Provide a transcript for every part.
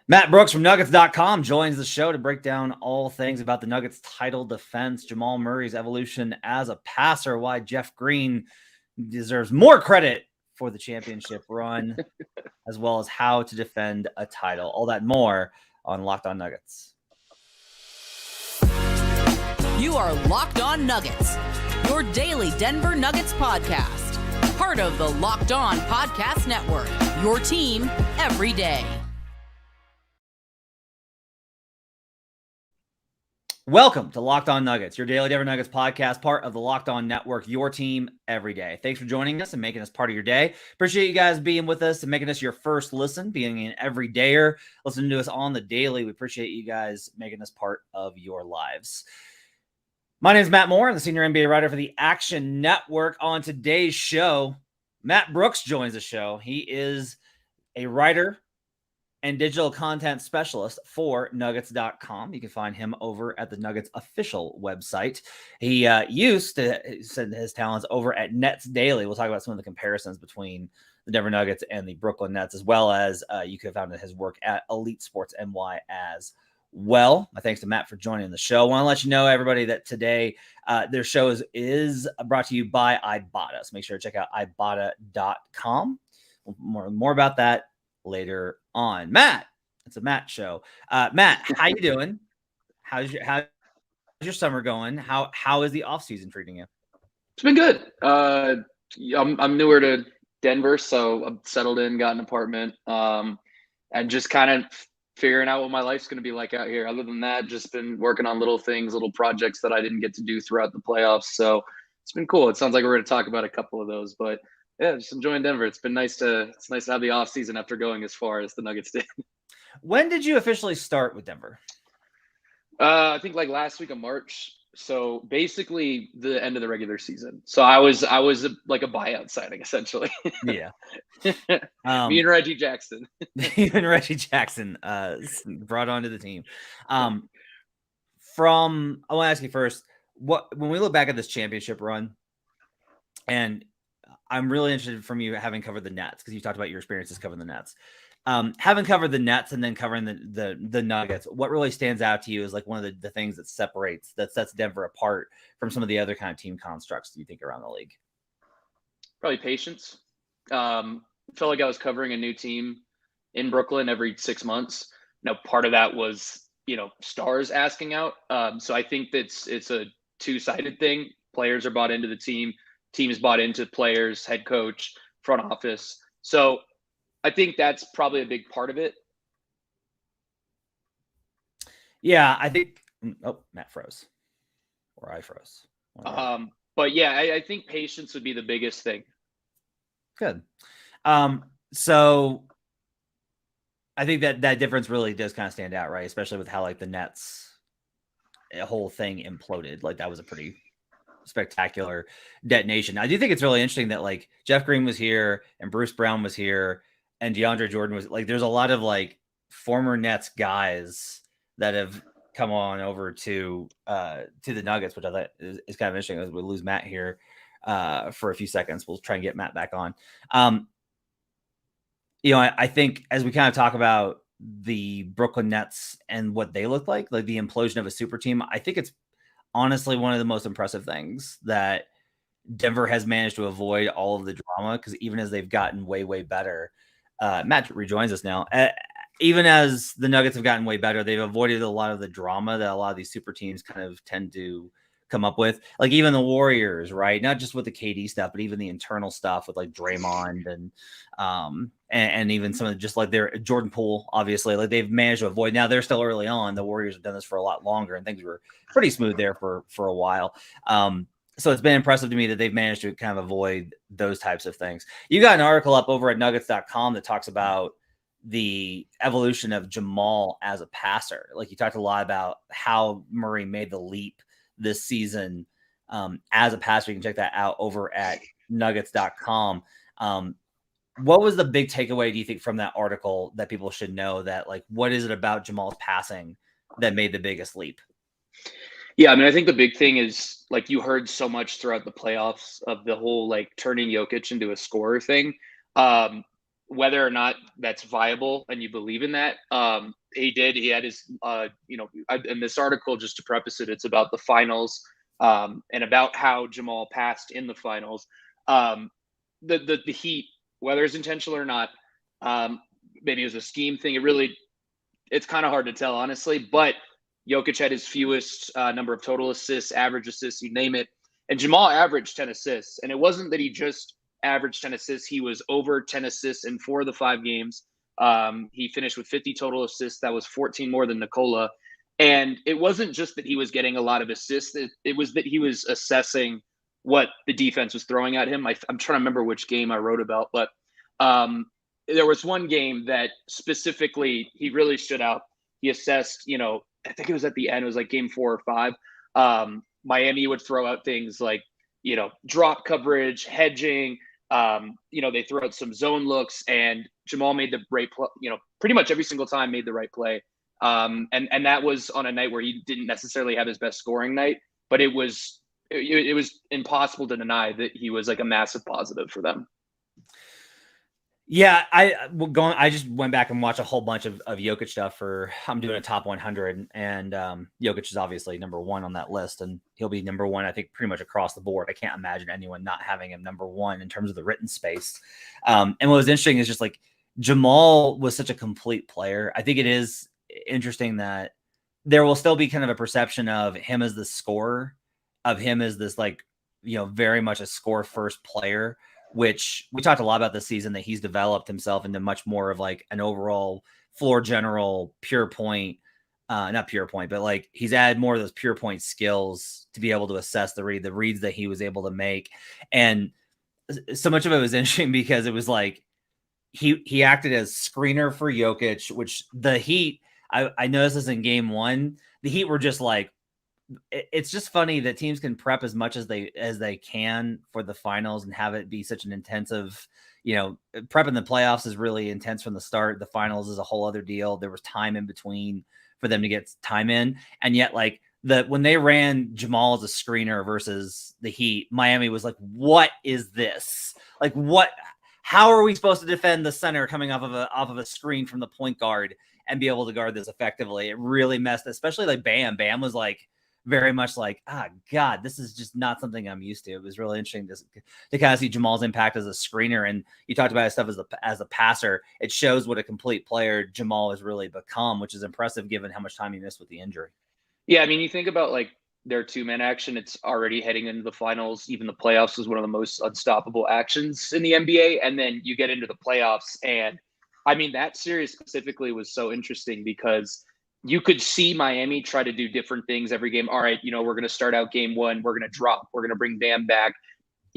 Matt Brooks from Nuggets.com joins the show to break down all things about the Nuggets title defense, Jamal Murray's evolution as a passer, why Jeff Green deserves more credit for the championship run, as well as how to defend a title. All that and more on Locked On Nuggets. You are Locked On Nuggets, your daily Denver Nuggets podcast. Part of the Locked On Podcast Network, your team every day. Welcome to Locked On Nuggets, your daily Denver Nuggets podcast, part of the Locked On Network, your team every day. Thanks for joining us and making us part of your day. Appreciate you guys being with us and making us your first listen, being an everydayer, listening to us on the daily. We appreciate you guys making us part of your lives. My name is Matt Moore. I'm the senior NBA writer for the Action Network. On today's show, Matt Brooks joins the show. He is a writer and digital content specialist for Nuggets.com. You can find him over at the Nuggets official website. He used to send his talents over at Nets Daily. We'll talk about some of the comparisons between the Denver Nuggets and the Brooklyn Nets, as well as you could have found his work at Elite Sports NY as well. My thanks to Matt for joining the show. I want to let you know, everybody, that today their show is brought to you by Ibotta. So make sure to check out Ibotta.com. More about that later on. Matt, it's a Matt show. Matt, how you doing? How's your summer going? How is the off season treating you? It's been good. I'm newer to Denver, so I'm settled in, got an apartment, and just kind of figuring out what my life's going to be like out here. Other than that, just been working on little things, little projects that I didn't get to do throughout the playoffs. So it's been cool. It sounds like we're going to talk about a couple of those, but yeah, just enjoying Denver. It's nice to have the off season after going as far as the Nuggets did. When did you officially start with Denver? I think like last week of March. So basically the end of the regular season. So I was like a buyout signing essentially. Yeah. Me and Reggie Jackson. Brought onto the team. I want to ask you first, when we look back at this championship run, and I'm really interested from you having covered the Nets, because you talked about your experiences covering the Nets. Having covered the Nets and then covering the Nuggets, what really stands out to you is like one of the things that sets Denver apart from some of the other kind of team constructs that you think around the league? Probably patience. Felt like I was covering a new team in Brooklyn every 6 months. Now, part of that was, stars asking out. So I think it's a two-sided thing. Players are bought into the team. Team is bought into players, head coach, front office. So I think that's probably a big part of it. Yeah, I think. Oh, Matt froze, or I froze. But yeah, I think patience would be the biggest thing. Good. So I think that difference really does kind of stand out, right? Especially with how like the Nets, the whole thing imploded. Like that was a pretty spectacular detonation. I do think it's really interesting that like Jeff Green was here and Bruce Brown was here and DeAndre Jordan was like, there's a lot of like former Nets guys that have come on over to the Nuggets, which I thought is kind of interesting. As we lose Matt here for a few seconds, we'll try and get Matt back on. I think as we kind of talk about the Brooklyn Nets and what they look like the implosion of a super team, I think it's honestly one of the most impressive things that Denver has managed to avoid all of the drama, because even as they've gotten way, way better, Matt rejoins us now. Even as the Nuggets have gotten way better, they've avoided a lot of the drama that a lot of these super teams kind of tend to come up with. Like even the Warriors, right? Not just with the KD stuff, but even the internal stuff with like Draymond and even some of just like their Jordan Poole, obviously, like they've managed to avoid. Now they're still early on. The Warriors have done this for a lot longer, and things were pretty smooth there for a while. So it's been impressive to me that they've managed to kind of avoid those types of things. You got an article up over at Nuggets.com that talks about the evolution of Jamal as a passer. Like you talked a lot about how Murray made the leap this season as a passer. You can check that out over at Nuggets.com. What was the big takeaway, do you think, from that article that people should know? That like, what is it about Jamal's passing that made the biggest leap? Yeah, I mean, I think the big thing is like you heard so much throughout the playoffs of the whole like turning Jokic into a scorer thing. whether or not that's viable and you believe in that. He did. He had his, in this article, just to preface it, it's about the finals and about how Jamal passed in the finals. The Heat, whether it's intentional or not, maybe it was a scheme thing. It's kind of hard to tell, honestly. But Jokic had his fewest number of total assists, average assists, you name it. And Jamal averaged 10 assists. And it wasn't that he just averaged 10 assists. He was over 10 assists in 4 of the 5 games. He finished with 50 total assists. That was 14 more than Nikola. And it wasn't just that he was getting a lot of assists. It was that he was assessing what the defense was throwing at him. I'm trying to remember which game I wrote about, but there was one game that specifically he really stood out. He assessed, I think it was at the end. It was like game 4 or 5. Miami would throw out things like, drop coverage, hedging. They throw out some zone looks, and Jamal made the right play, pretty much every single time made the right play. And that was on a night where he didn't necessarily have his best scoring night, but it was impossible to deny that he was like a massive positive for them. Yeah, I just went back and watched a whole bunch of Jokic stuff I'm doing a top 100, and Jokic is obviously number 1 on that list, and he'll be number 1, I think, pretty much across the board. I can't imagine anyone not having him number 1 in terms of the written space. And what was interesting is just like Jamal was such a complete player. I think it is interesting that there will still be kind of a perception of him as the scorer, of him as this very much a score first player, which we talked a lot about this season, that he's developed himself into much more of like an overall floor general, pure point, not pure point, but like he's added more of those pure point skills to be able to assess the reads that he was able to make. And so much of it was interesting because it was like he acted as screener for Jokic, which the Heat, I noticed this in game 1, the Heat were just like, it's just funny that teams can prep as much as they can for the finals and have it be such an intensive, prep in the playoffs is really intense from the start. The finals is a whole other deal. There was time in between for them to get time in. And yet when they ran Jamal as a screener versus the Heat, Miami was like, what is this? Like how are we supposed to defend the center coming off of a screen from the point guard and be able to guard this effectively? It really messed, especially like Bam. Bam was like, very much like, God, this is just not something I'm used to. It was really interesting to kind of see Jamal's impact as a screener. And you talked about his stuff as a passer. It shows what a complete player Jamal has really become, which is impressive given how much time he missed with the injury. Yeah, I mean, you think about like their 2-man action, it's already heading into the finals. Even the playoffs was one of the most unstoppable actions in the NBA. And then you get into the playoffs. And I mean, that series specifically was so interesting because you could see Miami try to do different things every game. All right, we're going to start out game 1. We're going to drop. We're going to bring Bam back.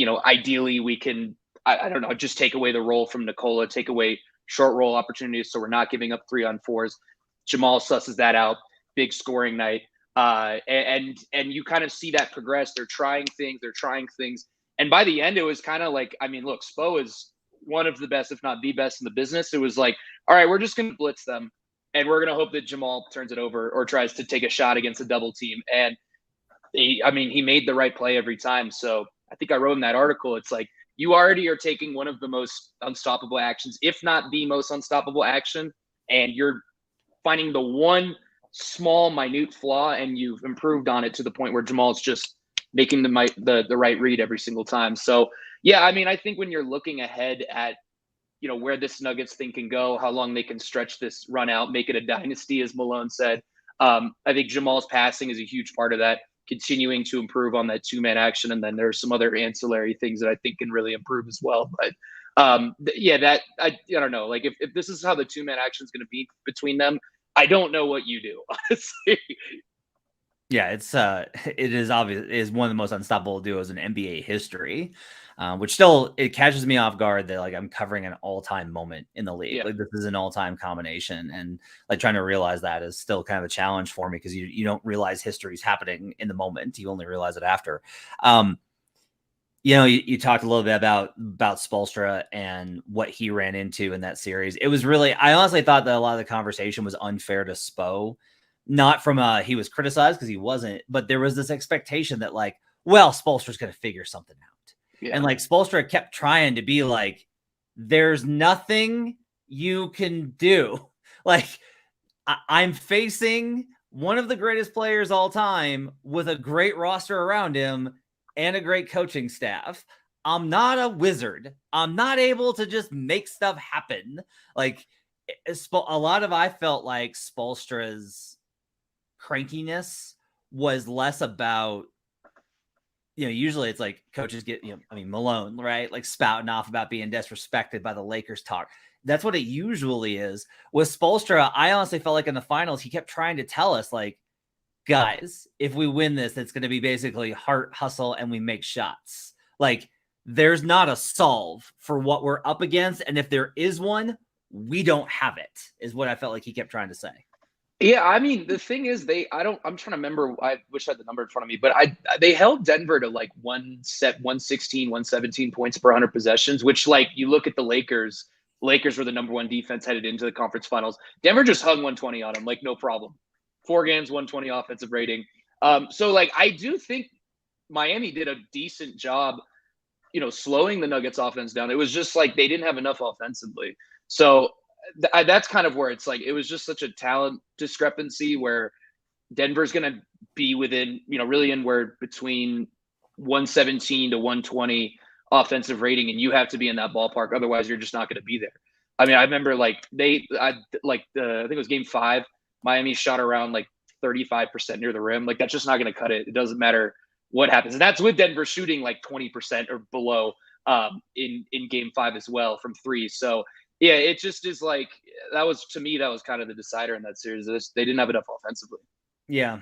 Ideally we can, I don't know, just take away the roll from Nikola, take away short roll opportunities so we're not giving up 3-on-4s. Jamal susses that out. Big scoring night. And you kind of see that progress. They're trying things. And by the end, it was kind of like, I mean, look, Spo is one of the best, if not the best in the business. It was like, all right, we're just going to blitz them. And we're going to hope that Jamal turns it over or tries to take a shot against a double team. And he made the right play every time. So I think I wrote in that article, it's like you already are taking one of the most unstoppable actions, if not the most unstoppable action, and you're finding the one small, minute flaw, and you've improved on it to the point where Jamal's just making the right read every single time. So, yeah, I mean, I think when you're looking ahead at where this Nuggets thing can go, how long they can stretch this run out, make it a dynasty, as Malone said. I think Jamal's passing is a huge part of that, continuing to improve on that 2-man action. And then there's some other ancillary things that I think can really improve as well. But I don't know, like if this is how the 2-man action is going to be between them, I don't know what you do, honestly. Yeah, it is obvious. It is one of the most unstoppable duos in NBA history, which still it catches me off guard that like I'm covering an all-time moment in the league. Yeah. Like this is an all-time combination, and like trying to realize that is still kind of a challenge for me because you don't realize history's happening in the moment. You only realize it after. You talked a little bit about Spoelstra and what he ran into in that series. It was really, I honestly thought that a lot of the conversation was unfair to Spo. Not from he was criticized because he wasn't, but there was this expectation that like, well, Spoelstra's going to figure something out. Yeah. And like Spoelstra kept trying to be like, there's nothing you can do. Like, I'm facing one of the greatest players all time with a great roster around him and a great coaching staff. I'm not a wizard. I'm not able to just make stuff happen. Like, a lot of, I felt like Spoelstra's crankiness was less about, usually it's like coaches get, Malone, right? Like spouting off about being disrespected by the Lakers talk. That's what it usually is. With Spoelstra, I honestly felt like in the finals, he kept trying to tell us, like, guys, if we win this, it's going to be basically heart, hustle, and we make shots. Like, there's not a solve for what we're up against. And if there is one, we don't have it, is what I felt like he kept trying to say. Yeah, I mean, the thing is, I'm trying to remember, I wish I had the number in front of me, but they held Denver to like 116, 117 points per 100 possessions, which, like, you look at the Lakers were the number one defense headed into the conference finals. Denver just hung 120 on them, like, no problem. 4 games, 120 offensive rating. So, like, I do think Miami did a decent job, slowing the Nuggets offense down. It was just like they didn't have enough offensively. So that's kind of where it's like, it was just such a talent discrepancy where Denver's going to be within, really anywhere between 117 to 120 offensive rating. And you have to be in that ballpark. Otherwise you're just not going to be there. I mean, I remember I think it was game 5, Miami shot around like 35% near the rim. Like, that's just not going to cut it. It doesn't matter what happens. And that's with Denver shooting like 20% or below in game 5 as well from 3. So yeah, it just is like, to me, that was kind of the decider in that series. They didn't have enough offensively. Yeah.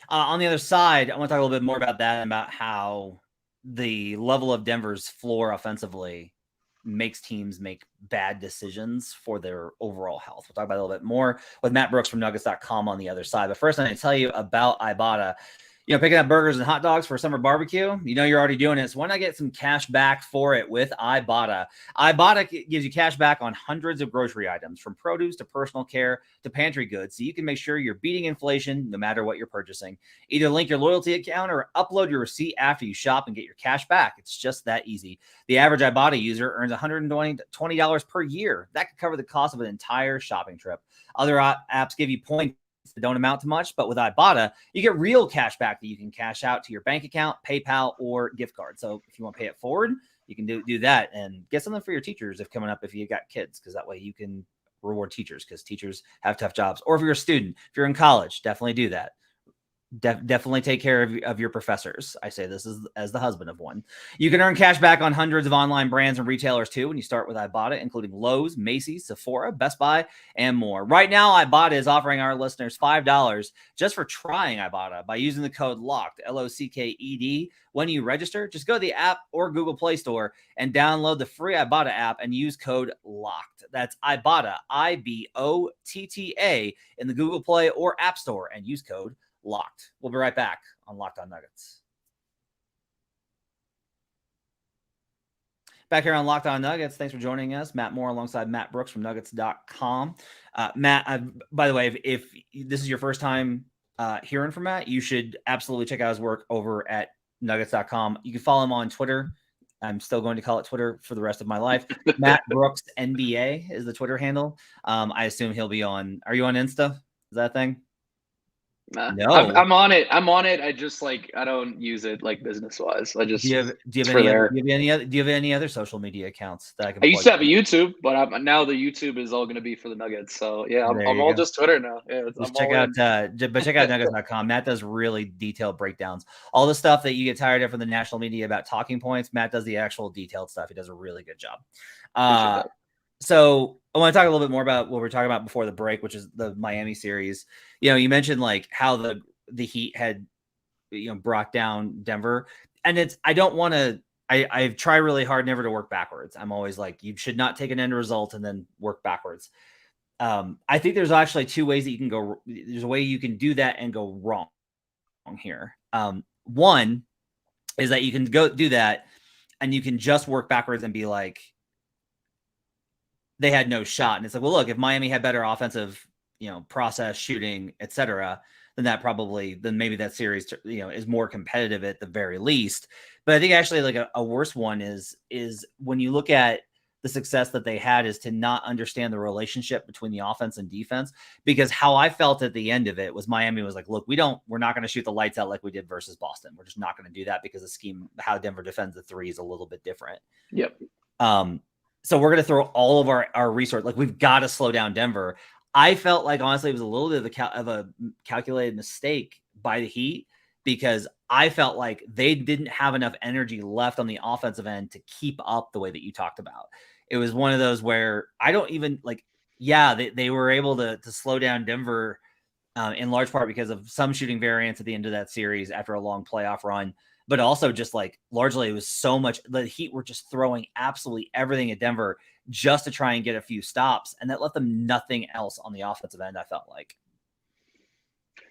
On the other side, I want to talk a little bit more about that, about how the level of Denver's floor offensively makes teams make bad decisions for their overall health. We'll talk about it a little bit more with Matt Brooks from Nuggets.com on the other side. But first, I'm going to tell you about Ibotta. Picking up burgers and hot dogs for a summer barbecue, you're already doing it. So why not get some cash back for it with Ibotta? Ibotta gives you cash back on hundreds of grocery items, from produce to personal care to pantry goods, so you can make sure you're beating inflation no matter what you're purchasing. Either link your loyalty account or upload your receipt after you shop and get your cash back. It's just that easy. The average Ibotta user earns $120 per year. That could cover the cost of an entire shopping trip. Other apps give you points that don't amount to much, but with Ibotta, you get real cash back that you can cash out to your bank account, PayPal, or gift card. So if you want to pay it forward, you can do that, and get something for your teachers if you got kids, because that way you can reward teachers, because teachers have tough jobs. Or if you're a student, if you're in college, definitely do that. Definitely take care of your professors. I say this as the husband of one. You can earn cash back on hundreds of online brands and retailers too when you start with Ibotta, including Lowe's, Macy's, Sephora, Best Buy, and more. Right now, Ibotta is offering our listeners $5 just for trying Ibotta by using the code LOCKED, LOCKED. When you register, just go to the app or Google Play Store and download the free Ibotta app and use code LOCKED. That's Ibotta, IBOTTA, in the Google Play or App Store, and use code LOCKED. We'll be right back on Locked On Nuggets. Back here on Locked On Nuggets. Thanks for joining us. Matt Moore alongside Matt Brooks from Nuggets.com. Matt, by the way, if this is your first time hearing from Matt, you should absolutely check out his work over at Nuggets.com. You can follow him on Twitter. I'm still going to call it Twitter for the rest of my life. Matt Brooks NBA is the Twitter handle. I assume he'll be on. Are you on Insta? Is that a thing? No, I'm on it. I just I don't use it like business wise. I just do you have any other social media accounts that I can? I used to have a YouTube, but now the YouTube is all going to be for the Nuggets. So yeah, I'm all just Twitter now. Yeah, check out Nuggets.com. Matt does really detailed breakdowns. All the stuff that you get tired of from the national media about talking points, Matt does the actual detailed stuff. He does a really good job. So I want to talk a little bit more about what we were talking about before the break, which is the Miami series. You mentioned how the Heat had, brought down Denver, and I've tried really hard never to work backwards. I'm always like, you should not take an end result and then work backwards. I think there's actually 2 ways that you can go. There's a way you can do that and go wrong here. One is that you can go do that and you can just work backwards and be like, they had no shot. And it's like, well, look, if Miami had better offensive, process, shooting, etc., then maybe that series, is more competitive at the very least. But I think actually a worse one is when you look at the success that they had is to not understand the relationship between the offense and defense. Because how I felt at the end of it was Miami was like, look, we're not going to shoot the lights out like we did versus Boston. We're just not going to do that because the scheme, how Denver defends the three is a little bit different. Yep. So we're going to throw all of our resources. Like, we've got to slow down Denver. I felt like, honestly, it was a little bit of a calculated mistake by the Heat, because I felt like they didn't have enough energy left on the offensive end to keep up the way that you talked about. It was one of those where I don't even they were able to slow down Denver in large part because of some shooting variance at the end of that series after a long playoff run, but also just like largely it was so much, the Heat were just throwing absolutely everything at Denver just to try and get a few stops. And that left them nothing else on the offensive end, I felt like.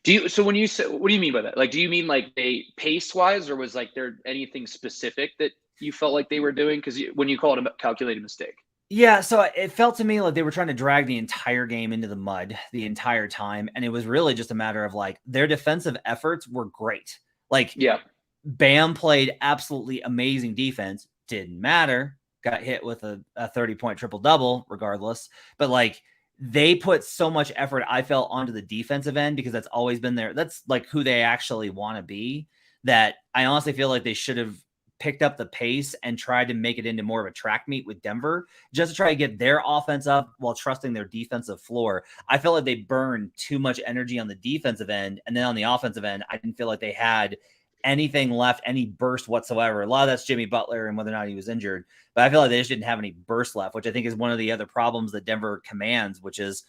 When you say, what do you mean by that? Like, do you mean like they pace wise, or was like there anything specific that you felt like they were doing? Because when you call it a calculated mistake. Yeah, so it felt to me like they were trying to drag the entire game into the mud the entire time. And it was really just a matter of like their defensive efforts were great. Like, yeah, Bam played absolutely amazing defense. Didn't matter. Got hit with a 30-point triple-double regardless. But like, they put so much effort, I felt, onto the defensive end because that's always been there. That's like who they actually want to be, that I honestly feel like they should have picked up the pace and tried to make it into more of a track meet with Denver just to try to get their offense up while trusting their defensive floor. I felt like they burned too much energy on the defensive end. And then on the offensive end, I didn't feel like they had anything left, any burst whatsoever. A lot of that's Jimmy Butler and whether or not he was injured, but I feel like they just didn't have any burst left, which I think is one of the other problems that Denver commands, which is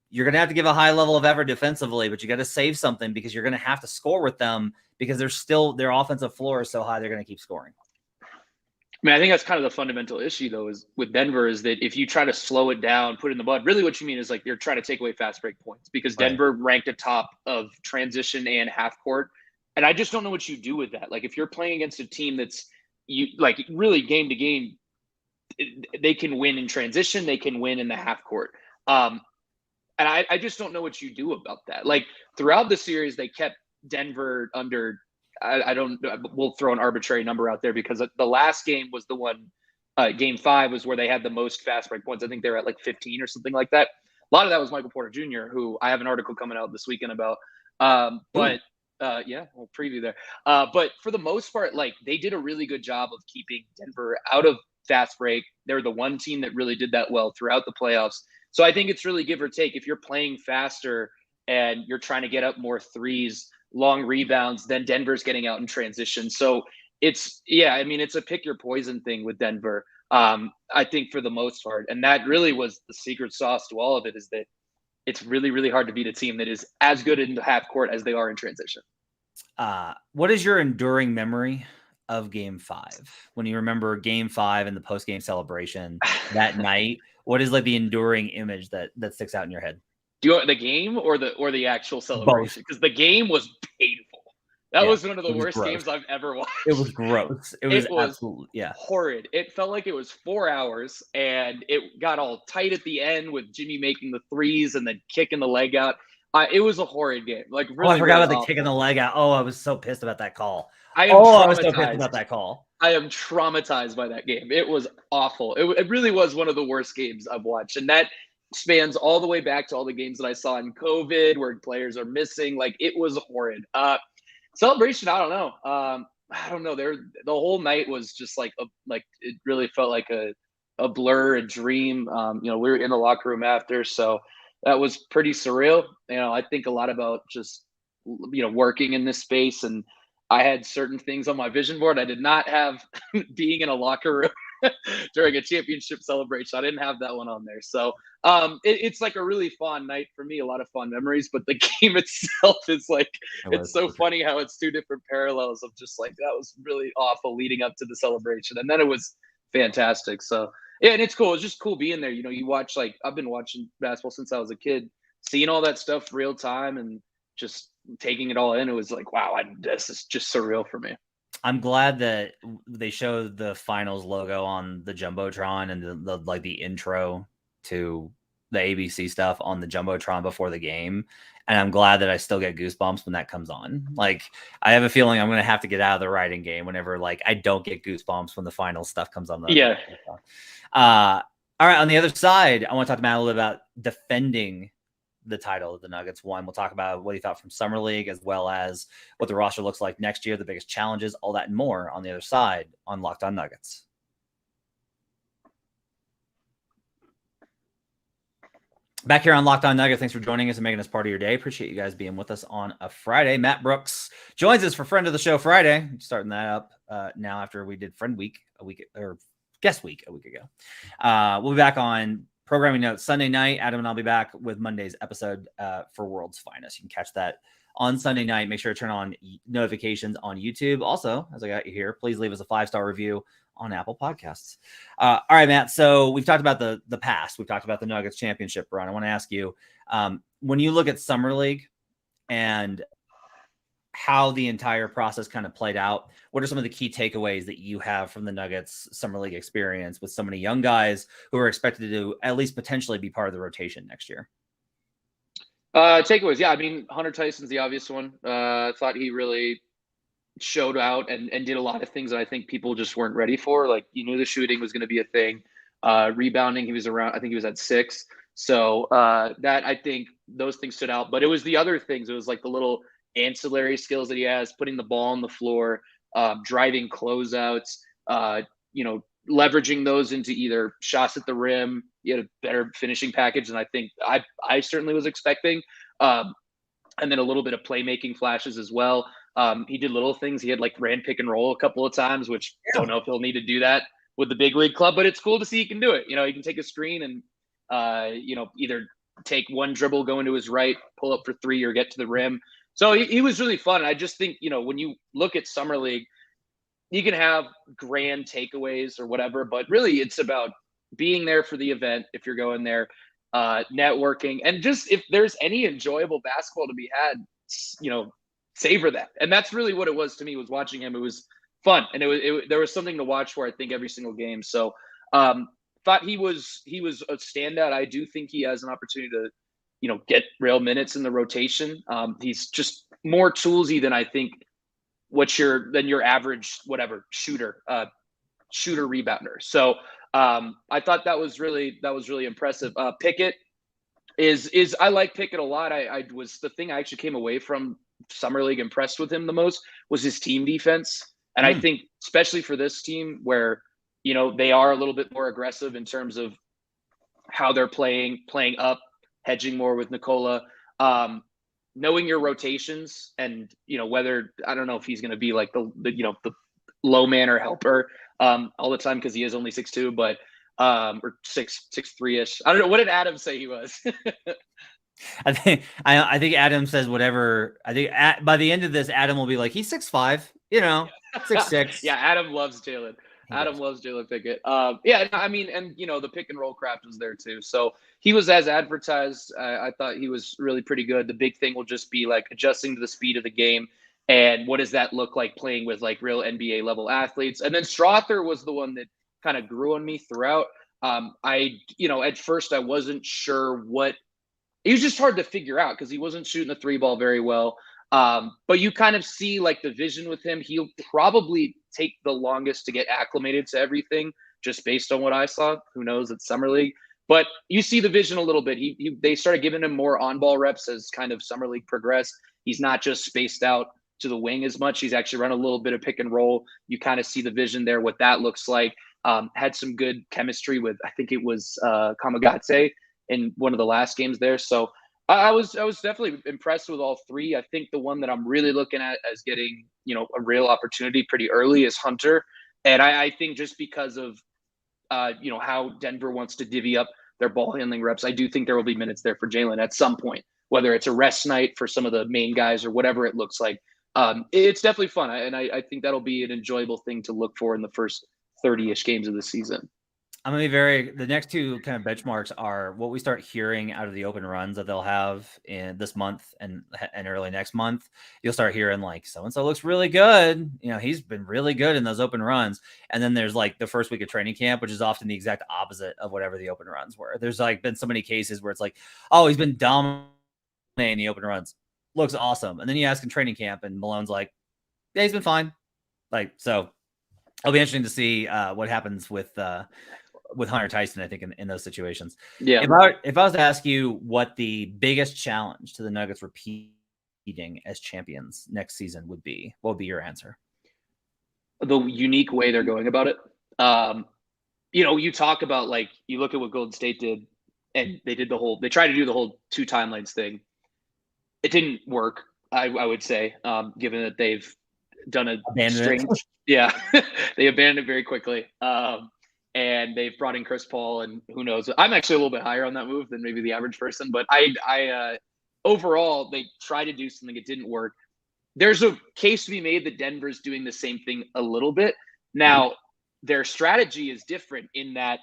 you're going to have to give a high level of effort defensively, but you got to save something because you're going to have to score with them because they're still, their offensive floor is so high, they're going to keep scoring. I mean, I think that's kind of the fundamental issue though, is with Denver, is that if you try to slow it down, put it in the mud, really what you mean is like you're trying to take away fast break points, because Denver ranked atop of transition and half court. And I just don't know what you do with that. Like, if you're playing against a team that's really game to game, they can win in transition, they can win in the half court. And I just don't know what you do about that. Like, throughout the series, they kept Denver under, we'll throw an arbitrary number out there because the last game was the one, game 5 was where they had the most fast break points. I think they were at like 15 or something like that. A lot of that was Michael Porter Jr., who I have an article coming out this weekend about. Yeah, we'll preview there. But for the most part, like, they did a really good job of keeping Denver out of fast break. They're the one team that really did that well throughout the playoffs. So I think it's really give or take. If you're playing faster and you're trying to get up more threes, long rebounds, then Denver's getting out in transition. So it's a pick your poison thing with Denver. I think for the most part, and that really was the secret sauce to all of it, is that it's really, really hard to beat a team that is as good in the half court as they are in transition. What is your enduring memory of Game 5? When you remember Game 5 and the post-game celebration that night, what is like the enduring image that sticks out in your head? Do you want the game or the actual celebration? Because the game was painful. That was one of the worst games I've ever watched. It was gross. It was absolutely horrid. It felt like it was 4 hours, and it got all tight at the end with Jimmy making the threes and then kicking the leg out. It was a horrid game. Like, really, I forgot about the kicking the leg out. Oh, I was so pissed about that call. I was so pissed about that call. I am traumatized by that game. It was awful. It really was one of the worst games I've watched, and that spans all the way back to all the games that I saw in COVID where players are missing. Like, it was horrid. Celebration, I don't know. I don't know. The whole night was just like it really felt like a blur, a dream. We were in the locker room after, so that was pretty surreal. I think a lot about just working in this space, and I had certain things on my vision board I did not have being in a locker room during a championship celebration. I didn't have that one on there. So it's like a really fun night for me, a lot of fun memories, but the game itself is like, it's so funny how it's two different parallels of just like, that was really awful leading up to the celebration. And then it was fantastic. So yeah, and it's cool. It's just cool being there. You watch, like, I've been watching basketball since I was a kid, seeing all that stuff real time and just taking it all in. It was like, wow, this is just surreal for me. I'm glad that they showed the finals logo on the Jumbotron and the intro to the ABC stuff on the Jumbotron before the game. And I'm glad that I still get goosebumps when that comes on. Like, I have a feeling I'm going to have to get out of the writing game whenever, like, I don't get goosebumps when the final stuff comes on. Yeah. All right. On the other side, I want to talk to Matt a little bit about defending the title of the Nuggets. One, we'll talk about what he thought from Summer League, as well as what the roster looks like next year, the biggest challenges, all that and more on the other side on Locked On Nuggets. Back here on Locked On Nuggets, thanks for joining us and making us part of your day. Appreciate you guys being with us on a Friday. Matt Brooks joins us for Friend of the Show Friday. Starting that up now after we did Friend Week or Guest Week a week ago. We'll be back on Programming Notes Sunday night. Adam and I'll be back with Monday's episode for World's Finest. You can catch that on Sunday night. Make sure to turn on notifications on YouTube. Also, as I got you here, please leave us a 5-star review on Apple Podcasts. All right, Matt. So we've talked about the past. We've talked about the Nuggets championship run. I want to ask you, when you look at Summer League and how the entire process kind of played out, what are some of the key takeaways that you have from the Nuggets Summer League experience with so many young guys who are expected to at least potentially be part of the rotation next year? Takeaways. Yeah. I mean, Hunter Tyson's the obvious one. I thought he really showed out and did a lot of things that I think people just weren't ready for. Like, you knew the shooting was going to be a thing. Rebounding, he was around, I think he was at 6. So that, I think those things stood out, but it was the other things. It was like the little ancillary skills that he has, putting the ball on the floor, driving closeouts, leveraging those into either shots at the rim. He had a better finishing package than I think I certainly was expecting. And then a little bit of playmaking flashes as well. He did little things. He had ran pick and roll a couple of times, which don't know if he'll need to do that with the big league club, but it's cool to see he can do it. He can take a screen and, either take one dribble, go into his right, pull up for 3 or get to the rim. So he was really fun. I just think, when you look at Summer League, you can have grand takeaways or whatever, but really it's about being there for the event. If you're going there, networking, and just if there's any enjoyable basketball to be had, savor that. And that's really what it was to me, was watching him. It was fun. And there was something to watch for, I think, every single game. So thought he was a standout. I do think he has an opportunity to, get real minutes in the rotation. He's just more toolsy than I think than your average, shooter rebounder. So I thought that was really impressive. Pickett is I like Pickett a lot. I was the thing I actually came away from Summer League impressed with him the most was his team defense. And I think especially for this team where, they are a little bit more aggressive in terms of how they're playing up, hedging more with Nikola, knowing your rotations and, whether, I don't know if he's going to be like the low man or helper all the time, because he is only 6'2", but or 6'3" I don't know. What did Adam say he was? I think Adam says whatever. I think by the end of this, Adam will be like, he's 6'5", 6'6". Yeah, Adam loves Jalen. Adam loves Jalen Pickett. And the pick and roll craft was there too. So he was as advertised. I thought he was really pretty good. The big thing will just be adjusting to the speed of the game. And what does that look like playing with real NBA level athletes? And then Strother was the one that kind of grew on me throughout. At first I wasn't sure it was just hard to figure out because he wasn't shooting the 3 ball very well. But you kind of see the vision with him. He'll probably take the longest to get acclimated to everything, just based on what I saw. Who knows? It's Summer League. But you see the vision a little bit. They started giving him more on-ball reps as kind of Summer League progressed. He's not just spaced out to the wing as much. He's actually run a little bit of pick and roll. You kind of see the vision there, what that looks like. Had some good chemistry with, I think it was Kamagaze in one of the last games there. So I was definitely impressed with all 3. I think the one that I'm really looking at as getting, a real opportunity pretty early is Hunter. And I think just because of, how Denver wants to divvy up their ball handling reps, I do think there will be minutes there for Jalen at some point, whether it's a rest night for some of the main guys or whatever it looks like. It's definitely fun. And I think that'll be an enjoyable thing to look for in the first 30-ish games of the season. I'm gonna be the next two kind of benchmarks are what we start hearing out of the open runs that they'll have in this month and early next month. You'll start hearing like so and so looks really good. He's been really good in those open runs. And then there's like the first week of training camp, which is often the exact opposite of whatever the open runs were. There's like been so many cases where it's like, oh, he's been dominating the open runs, looks awesome. And then you ask in training camp, and Malone's like, yeah, he's been fine. Like so, it'll be interesting to see what happens with Hunter Tyson, I think, in those situations. Yeah. If I was to ask you what the biggest challenge to the Nuggets repeating as champions next season would be, what would be your answer? The unique way they're going about it. You talk about like you look at what Golden State did, and they tried to do the whole 2 timelines thing. It didn't work, I would say, given that they've done a strange. Yeah, they abandoned it very quickly. And they've brought in Chris Paul, and who knows? I'm actually a little bit higher on that move than maybe the average person, but I overall they tried to do something, it didn't work. There's a case to be made that Denver's doing the same thing a little bit. Now, their strategy is different in that,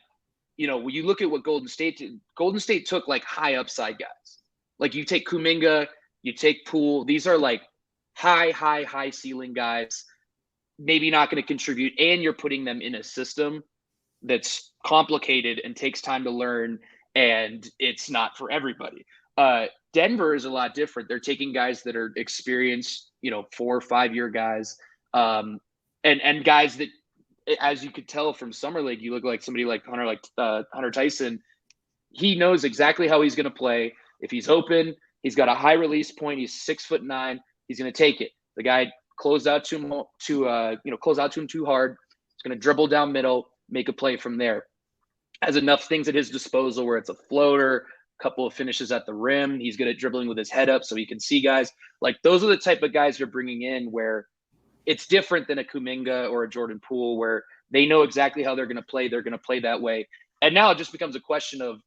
when you look at what Golden State did, Golden State took like high upside guys. Like you take Kuminga, you take Poole. These are like high ceiling guys, maybe not going to contribute, and you're putting them in a system that's complicated and takes time to learn, and it's not for everybody. Denver is a lot different. They're taking guys that are experienced, 4 or 5 year guys, and guys that, as you could tell from Summer League, you look like somebody like Hunter Tyson. He knows exactly how he's going to play. If he's open, he's got a high release point. He's 6'9". He's going to take it. The guy close out to him too hard. He's going to dribble down middle, make a play from there. Has enough things at his disposal where it's a floater, a couple of finishes at the rim. He's good at dribbling with his head up so he can see guys. Like those are the type of guys you're bringing in where it's different than a Kuminga or a Jordan Poole where they know exactly how they're going to play. They're going to play that way. And now it just becomes a question of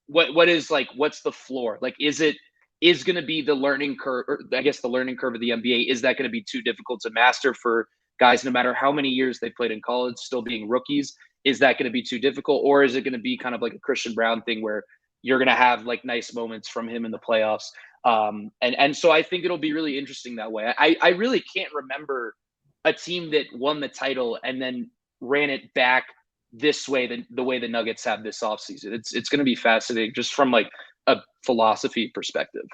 what's the floor? Like, is going to be the learning curve, or I guess the learning curve of the NBA? Is that going to be too difficult to master for guys, no matter how many years they played in college, still being rookies? Is that going to be too difficult? Or is it going to be kind of like a Christian Brown thing where you're going to have like nice moments from him in the playoffs? And so I think it'll be really interesting that way. I really can't remember a team that won the title and then ran it back this way, the way the Nuggets have this offseason. It's going to be fascinating just from like a philosophy perspective.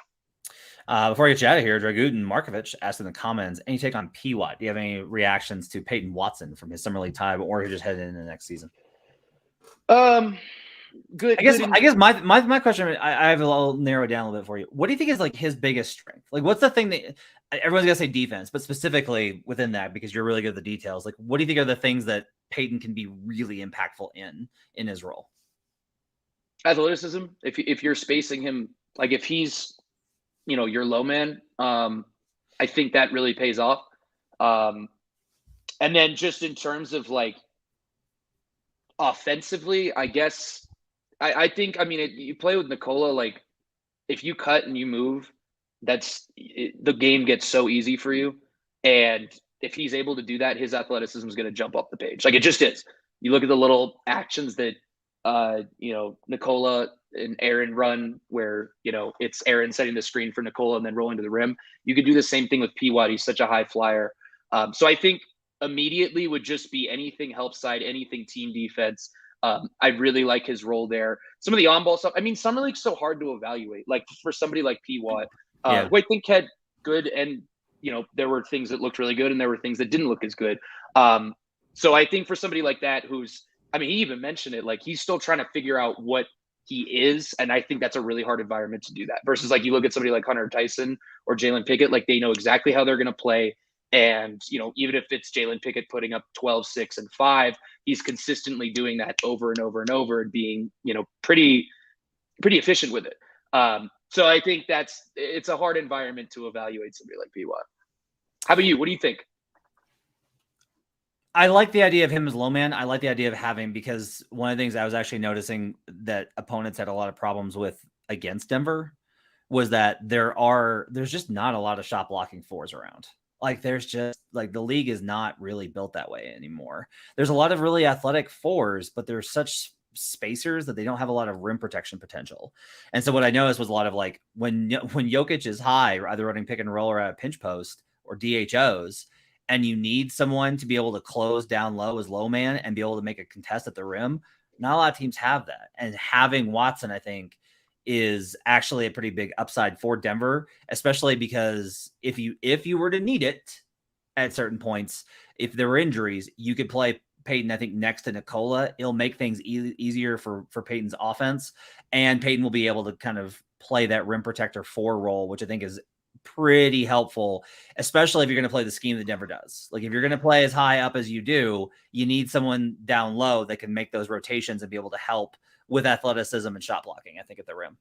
Before I get you out of here, Dragutin Markovic asked in the comments, any take on P-Watt? Do you have any reactions to Peyton Watson from his summer league time, or he just headed into the next season? Good. I guess my question, I have a little narrow down a little bit for you. What do you think is like his biggest strength? Like, what's the thing that everyone's gonna say defense, but specifically within that, because you're really good at the details. Like, what do you think are the things that Peyton can be really impactful in his role? Athleticism. If you're spacing him, like if he's, your low man, I think that really pays off. And then just in terms of like offensively, I guess I think, you play with Nikola, like if you cut and you move, the game gets so easy for you. And if he's able to do that, his athleticism is going to jump up the page. Like it just is. You look at the little actions that, Nikola and Aaron run where, it's Aaron setting the screen for Nikola and then rolling to the rim. You could do the same thing with P-Watt. He's such a high flyer. So I think immediately would just be anything help side, anything team defense. I really like his role there. Some of the on-ball stuff. Summer League's so hard to evaluate. Like for somebody like P-Watt, I think had good, and there were things that looked really good and there were things that didn't look as good. So I think for somebody like that, he even mentioned it, like he's still trying to figure out what he is. And I think that's a really hard environment to do that versus like you look at somebody like Hunter Tyson or Jalen Pickett, like they know exactly how they're going to play. And, even if it's Jalen Pickett putting up 12, 6, and 5, he's consistently doing that over and over and over and being, pretty efficient with it. So I think it's a hard environment to evaluate somebody like P-Watt. How about you? What do you think? I like the idea of him as low man. I like the idea of having, because one of the things I was actually noticing that opponents had a lot of problems with against Denver was that there's just not a lot of shot blocking fours around. Like there's just like the league is not really built that way anymore. There's a lot of really athletic fours, but they're such spacers that they don't have a lot of rim protection potential. And so what I noticed was a lot of like when Jokic is high, either running pick and roll or at a pinch post or DHOs, and you need someone to be able to close down low as low man and be able to make a contest at the rim. Not a lot of teams have that. And having Watson, I think, is actually a pretty big upside for Denver, especially because if you were to need it at certain points, if there were injuries, you could play Peyton, I think, next to Nikola. It'll make things easier for Peyton's offense, and Peyton will be able to kind of play that rim protector 4 role, which I think is pretty helpful, especially if you're going to play the scheme that Denver does. Like if you're going to play as high up as you do, you need someone down low that can make those rotations and be able to help with athleticism and shot blocking, I think, at the rim.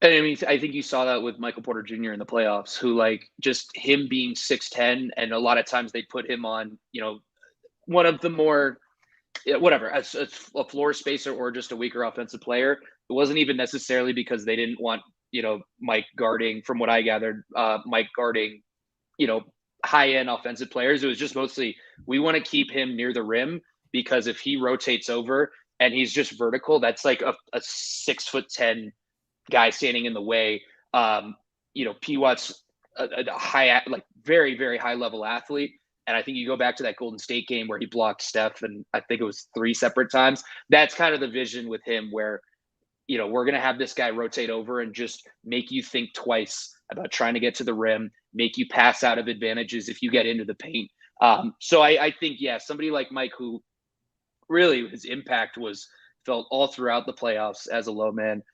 And I mean, I think you saw that with Michael Porter Jr. in the playoffs, who like just him being 6'10", and a lot of times they put him on, one of the more, whatever, as a floor spacer or just a weaker offensive player. It wasn't even necessarily because they didn't want, Mike guarding, from what I gathered, Mike guarding, high-end offensive players. It was just mostly, we want to keep him near the rim because if he rotates over and he's just vertical, that's like a 6'10" guy standing in the way. P. Watt's a high, like very, very high level athlete. And I think you go back to that Golden State game where he blocked Steph, and I think it was 3 separate times. That's kind of the vision with him where, we're going to have this guy rotate over and just make you think twice about trying to get to the rim, make you pass out of advantages if you get into the paint. So I think, yeah, somebody like Mike, who really his impact was felt all throughout the playoffs as a low man.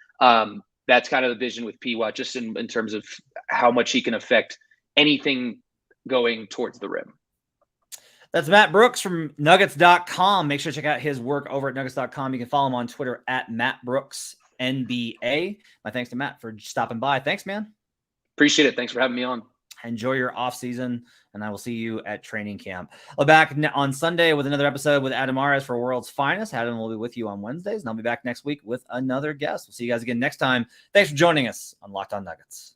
That's kind of the vision with P. Watt, just in terms of how much he can affect anything going towards the rim. That's Matt Brooks from Nuggets.com. Make sure to check out his work over at Nuggets.com. You can follow him on Twitter at MattBrooksNBA. My thanks to Matt for stopping by. Thanks, man. Appreciate it. Thanks for having me on. Enjoy your off season, and I will see you at training camp. I'll be back on Sunday with another episode with Adam Ares for World's Finest. Adam will be with you on Wednesdays, and I'll be back next week with another guest. We'll see you guys again next time. Thanks for joining us on Locked On Nuggets.